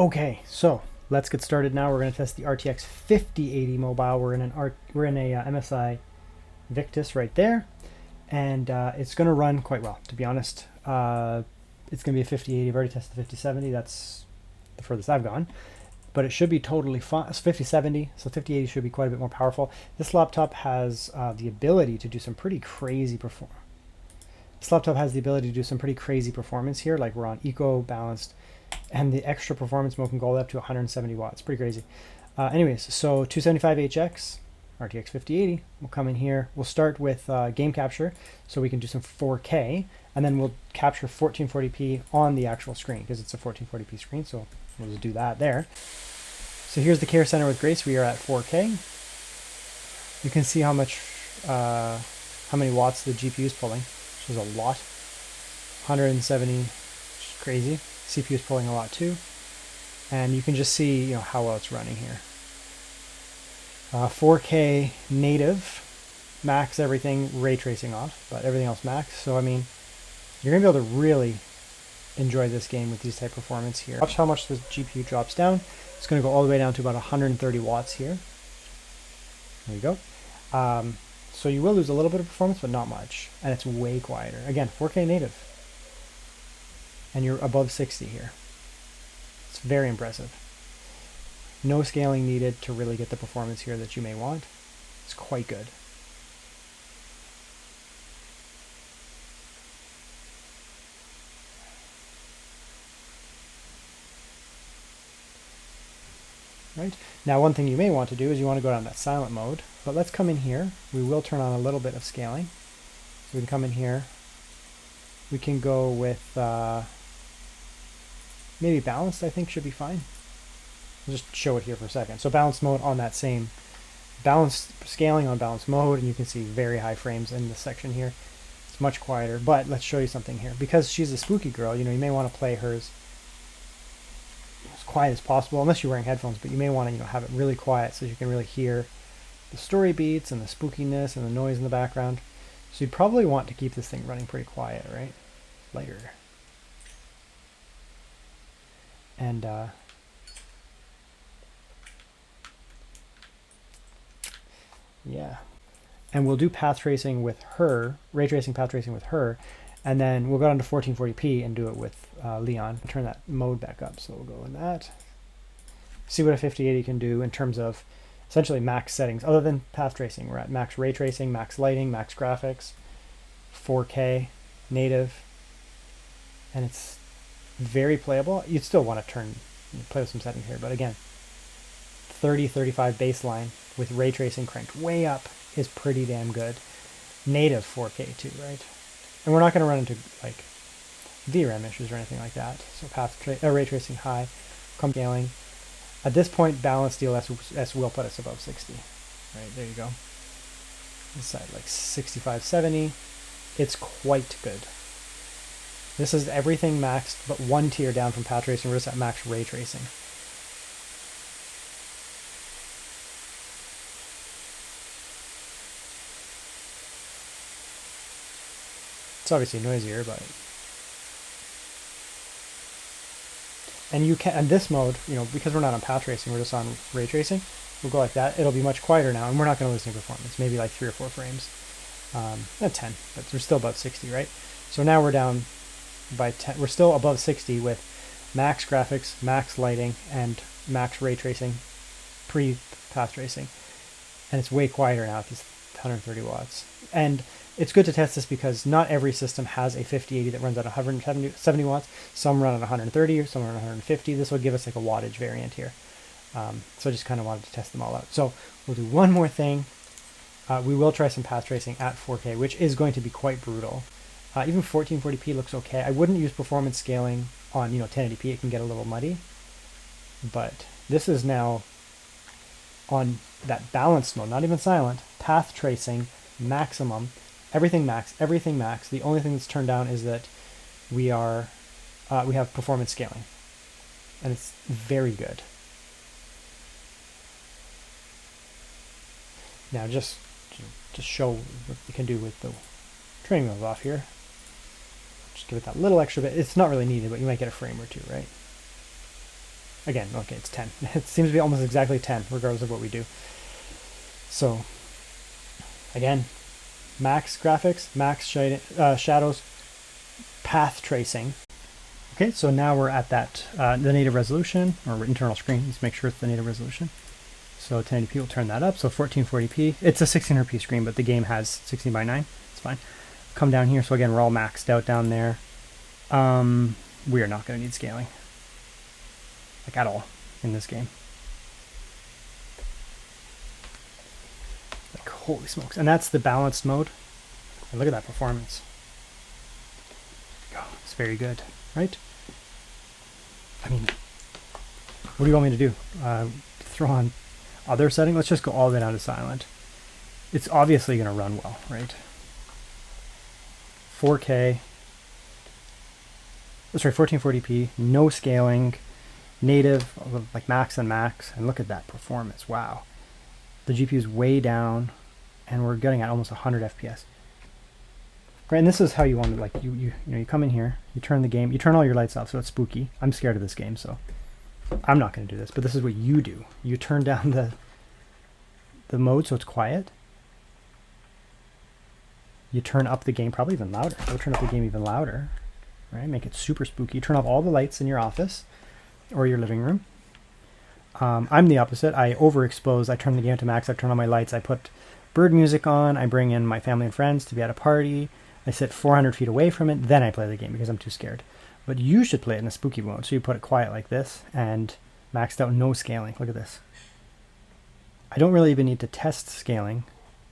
Okay, so let's get started now. We're going to test the RTX 5080 mobile. We're in a MSI Victus right there, and it's going to run quite well. To be honest, it's going to be a 5080. I've already tested the 5070. That's the furthest I've gone, but it should be totally fine. It's 5070, so 5080 should be quite a bit more powerful. This laptop has the ability to do some pretty crazy performance. This laptop has the ability to do some pretty crazy performance here, like we're on eco balanced, and the extra performance mode can go up to 170 watts. Pretty crazy. Anyways, so 275HX, RTX 5080 will come in here. We'll start with game capture, so we can do some 4K, and then we'll capture 1440p on the actual screen, because it's a 1440p screen, so we'll just do that there. So here's the Care Center with Grace. We are at 4K. You can see how many watts the GPU is pulling, which is a lot. 170, which is crazy. CPU is pulling a lot too, and you can just see how well it's running here. 4K native, max everything, ray tracing off, but everything else max. So I mean, you're gonna be able to really enjoy this game with these type of performance here. Watch how much the GPU drops down. It's gonna go all the way down to about 130 watts here. There you go. So you will lose a little bit of performance, but not much, and it's way quieter. Again, 4K native. And you're above 60 here. It's very impressive. No scaling needed to really get the performance here that you may want. It's quite good. Right? Now one thing you may want to do is you want to go down that silent mode, but let's come in here. We will turn on a little bit of scaling. So we can come in here. We can go with maybe balanced, I think should be fine. I'll just show it here for a second. So balanced mode on that same balanced scaling on balanced mode, and you can see very high frames in this section here. It's much quieter, but let's show you something here. Because she's a spooky girl, you may want to play hers as quiet as possible, unless you're wearing headphones, but you may want to have it really quiet so you can really hear the story beats and the spookiness and the noise in the background. So you'd probably want to keep this thing running pretty quiet, right? Lighter. And yeah, and we'll do path tracing with her, ray tracing, path tracing with her, and then we'll go down to 1440p and do it with Leon. Turn that mode back up, so we'll go in that. See what a 5080 can do in terms of essentially max settings. Other than path tracing, we're at max ray tracing, max lighting, max graphics, 4K, native, and it's very playable. You'd still want to play with some settings here, but again, 30-35 baseline with ray tracing cranked way up is pretty damn good. Native 4K too, right? And we're not going to run into like VRAM issues or anything like that. So ray tracing high, come scaling. At this point, balanced DLSS will put us above 60. Right, there you go. This side like 65, 70. It's quite good. This is everything maxed, but one tier down from Pathtracing. We're just at max ray tracing. It's obviously noisier, but and you can, and this mode, because we're not on Pathtracing, we're just on ray tracing. We'll go like that. It'll be much quieter now, and we're not going to lose any performance. Maybe like 3 or 4 frames, not 10, but we're still above 60, right? So now we're down by 10. We're still above 60 with max graphics, max lighting, and max ray tracing, pre-path tracing, and it's way quieter now at these 130 watts. And it's good to test this because not every system has a 5080 that runs at 170 watts. Some run at 130, or some run at 150. This will give us like a wattage variant here. So I just kind of wanted to test them all out. So we'll do one more thing. We will try some path tracing at 4K, which is going to be quite brutal. Even 1440p looks okay. I wouldn't use performance scaling on 1080p. It can get a little muddy. But this is now on that balanced mode, not even silent, path tracing, maximum, everything max, everything max. The only thing that's turned down is that we have performance scaling, and it's very good. Now just show what you can do with the training wheels off here. Just give it that little extra bit. It's not really needed, but you might get a frame or two, right? Again, okay, it's 10. It seems to be almost exactly 10, regardless of what we do. So, again, max graphics, max shadows, path tracing. Okay, so now we're at that, the native resolution, or internal screen. Let's make sure it's the native resolution. So 1080p will turn that up. So 1440p. It's a 1600p screen, but the game has 16 by 9. It's fine. Come down here. So again, we're all maxed out down there. We are not going to need scaling, like at all, in this game. Like, holy smokes. And that's the balanced mode. And look at that performance. Oh, it's very good, right? I mean, what do you want me to do? Throw on other setting? Let's just go all the way down to silent. It's obviously going to run well, right? 4K. Sorry, 1440p, no scaling, native, like max and max, and look at that performance, wow. The GPU is way down, and we're getting at almost 100 FPS. Right, and this is how you want to, like, you come in here, you turn the game, you turn all your lights off, so it's spooky. I'm scared of this game, so I'm not going to do this, but this is what you do. You turn down the mode so it's quiet. You turn up the game probably even louder. I would turn up the game even louder. Right, make it super spooky. Turn off all the lights in your office or your living room. I'm the opposite. I overexpose. I turn the game to max. I turn on my lights. I put bird music on. I bring in my family and friends to be at a party. I sit 400 feet away from it. Then I play the game because I'm too scared. But you should play it in a spooky mode. So you put it quiet like this and maxed out, no scaling. Look at this. I don't really even need to test scaling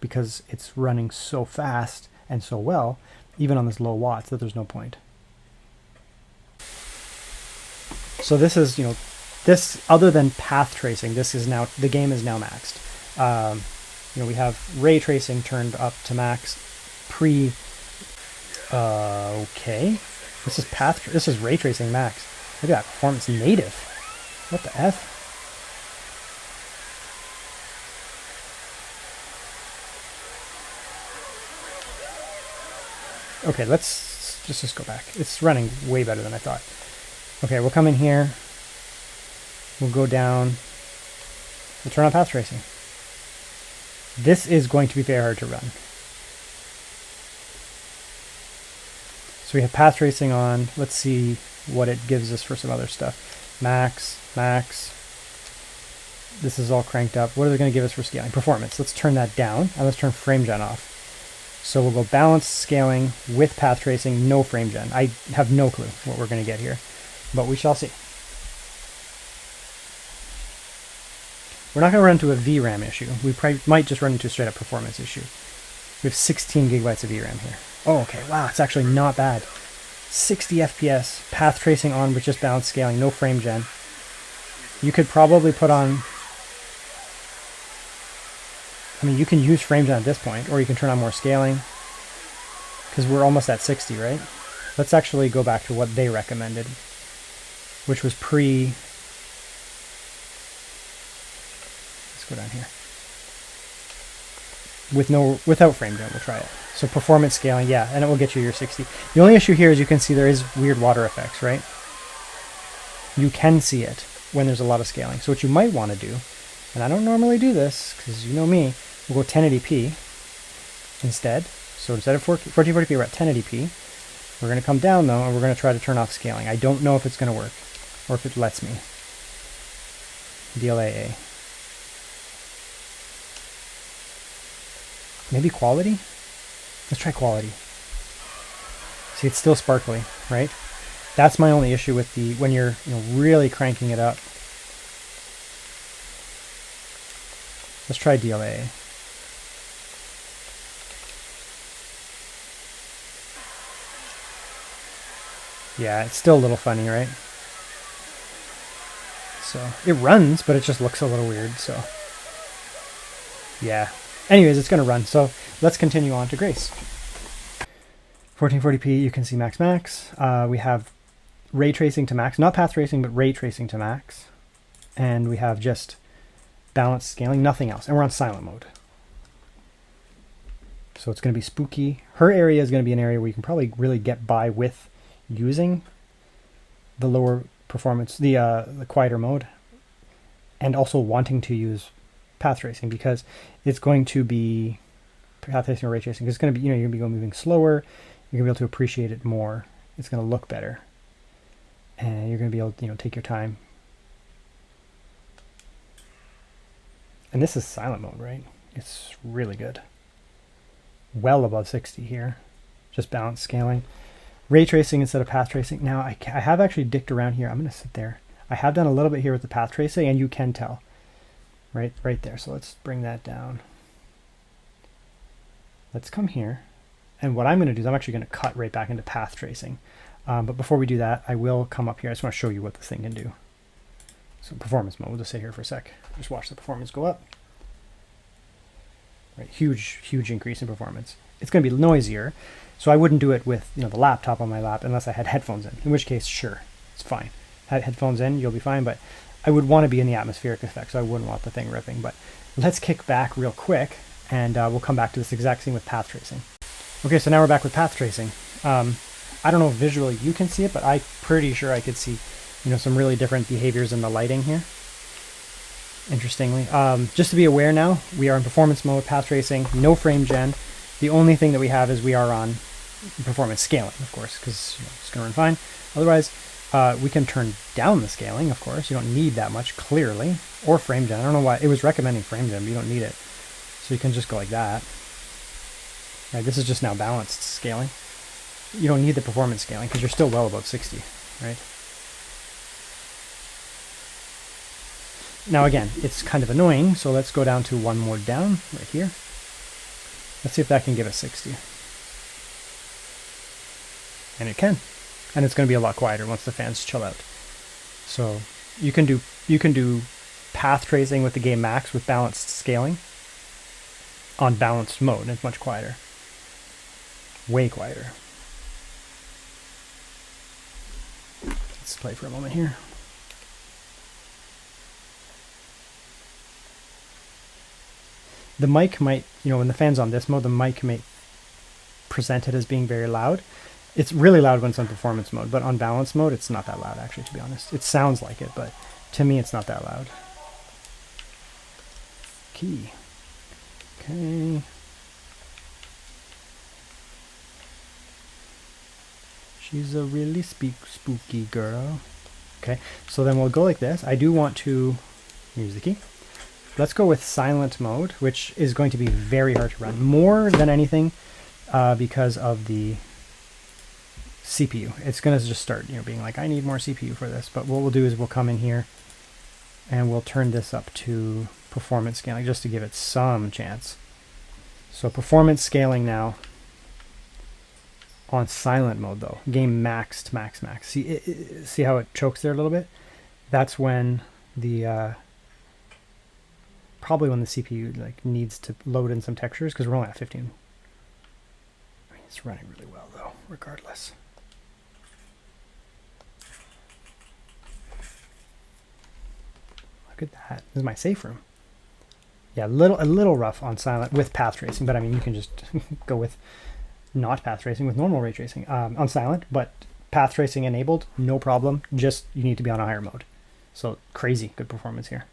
because it's running so fast and so well, even on this low watts, that there's no point. So this is, this, other than path tracing, this is now, the game is now maxed. We have ray tracing turned up to max okay. This is ray tracing max. Look at that performance native. What the F? Okay, let's just go back. It's running way better than I thought. Okay, we'll come in here. We'll go down. We'll turn on Pathtracing. This is going to be very hard to run. So we have Pathtracing on. Let's see what it gives us for some other stuff. Max. This is all cranked up. What are they going to give us for scaling? Performance. Let's turn that down, and let's turn frame gen off. So we'll go balance scaling with Pathtracing, no frame gen. I have no clue what we're going to get here, but we shall see. We're not going to run into a VRAM issue. We might just run into a straight up performance issue. We have 16 gigabytes of VRAM here. Oh, okay. Wow, it's actually not bad. 60 FPS, Pathtracing on with just balance scaling, no frame gen. You could probably put on, I mean, you can use frame gen at this point, or you can turn on more scaling, because we're almost at 60, right? Let's actually go back to what they recommended, which was let's go down here. Without frame gen, we'll try it. So performance scaling, yeah, and it will get you your 60. The only issue here is you can see there is weird water effects, right? You can see it when there's a lot of scaling. So what you might want to do, and I don't normally do this, because you know me, we'll go 1080p instead. So instead of 1440p, we're at 1080p. We're going to come down, though, and we're going to try to turn off scaling. I don't know if it's going to work, or if it lets me. DLAA. Maybe quality? Let's try quality. See, it's still sparkly, right? That's my only issue with when you're really cranking it up. Let's try DLAA. Yeah, it's still a little funny, right? So it runs, but it just looks a little weird, so yeah. Anyways, it's going to run, so let's continue on to Grace. 1440p, you can see max. We have ray tracing to max, not path tracing, but ray tracing to max. And we have just balanced scaling, nothing else. And we're on silent mode. So it's going to be spooky. Her area is going to be an area where you can probably really get by with using the lower performance, the quieter mode, and also wanting to use path tracing because it's going to be path tracing or ray tracing. It's going to be, you're going to be moving slower. You're going to be able to appreciate it more. It's going to look better, and you're going to be able to, take your time. And this is silent mode, right? It's really good. Well above 60 here. Just balance scaling. Ray tracing instead of path tracing. Now I have actually dicked around here. I'm going to sit there. I have done a little bit here with the path tracing, and you can tell. Right there. So let's bring that down. Let's come here. And what I'm going to do is I'm actually going to cut right back into path tracing. But before we do that, I will come up here. I just want to show you what this thing can do. So performance mode, we'll just sit here for a sec. Just watch the performance go up. Right, huge increase in performance. It's going to be noisier, so I wouldn't do it with the laptop on my lap unless I had headphones in which case, sure, it's fine. Had headphones in, you'll be fine, but I would want to be in the atmospheric effect, so I wouldn't want the thing ripping. But let's kick back real quick, and we'll come back to this exact thing with path tracing. Okay, so now we're back with path tracing. I don't know if visually you can see it, but I'm pretty sure I could see some really different behaviors in the lighting here. Interestingly, just to be aware now, we are in performance mode, path tracing, no frame gen. The only thing that we have is we are on performance scaling, of course, because it's going to run fine. Otherwise, we can turn down the scaling, of course. You don't need that much, clearly, or frame gen. I don't know why it was recommending frame gen, but you don't need it. So you can just go like that. Right, this is just now balanced scaling. You don't need the performance scaling because you're still well above 60, right? Now again, it's kind of annoying, so let's go down to one more down, right here. Let's see if that can give us 60. And it can. And it's going to be a lot quieter once the fans chill out. So you can do path tracing with the game max with balanced scaling on balanced mode, and it's much quieter. Way quieter. Let's play for a moment here. The mic might, when the fan's on this mode, the mic may present it as being very loud. It's really loud when it's on performance mode, but on balance mode, it's not that loud, actually, to be honest. It sounds like it, but to me, it's not that loud. Key. Okay. She's a really spooky girl. Okay, so then we'll go like this. I do want to use the key. Let's go with silent mode, which is going to be very hard to run. More than anything because of the CPU. It's going to just start being like, I need more CPU for this. But what we'll do is we'll come in here and we'll turn this up to performance scaling just to give it some chance. So performance scaling now on silent mode though. Game maxed, max. See how it chokes there a little bit? That's when the probably when the CPU needs to load in some textures because we're only at 15. I mean, it's running really well though, regardless. Look at that. This is my safe room. Yeah, a little rough on silent with path tracing, but I mean you can just go with not path tracing with normal ray tracing on silent, but path tracing enabled, no problem. Just you need to be on a higher mode. So crazy good performance here.